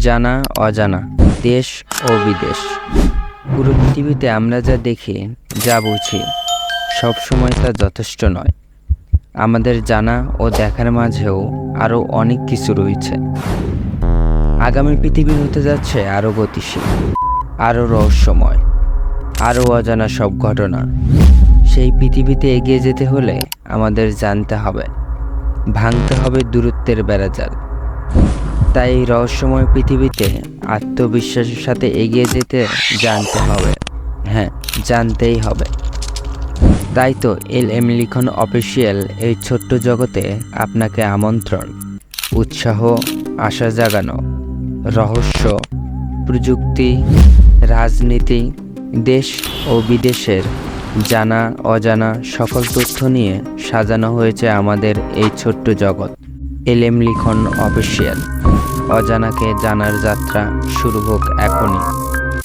জানা অজানা, দেশ ও বিদেশ। পুরো পৃথিবীতে আমরা যা দেখি, যা বুঝি, সবসময় তা যথেষ্ট নয়। আমাদের জানা ও দেখার মাঝেও আরও অনেক কিছু রয়েছে। আগামী পৃথিবী হতে যাচ্ছে আরও গতিশীল, আরও রহস্যময়, আরও অজানা সব ঘটনা। সেই পৃথিবীতে এগিয়ে যেতে হলে আমাদের জানতে হবে, ভাঙতে হবে দূরত্বের বেড়াজাল। তাই এই রহস্যময় পৃথিবীতে আত্মবিশ্বাসের সাথে এগিয়ে যেতে জানতে হবে, হ্যাঁ, জানতেই হবে। তাই তো LM লিখন অফিসিয়াল এই ছোট্ট জগতে আপনাকে আমন্ত্রণ। উৎসাহ, আশা জাগানো, রহস্য, প্রযুক্তি, রাজনীতি, দেশ ও বিদেশের জানা অজানা সকল তথ্য নিয়ে সাজানো হয়েছে আমাদের এই ছোট্ট জগৎ। LM লিখন অফিসিয়াল। অজানাকে জানার যাত্রা শুরু হোক এখনই।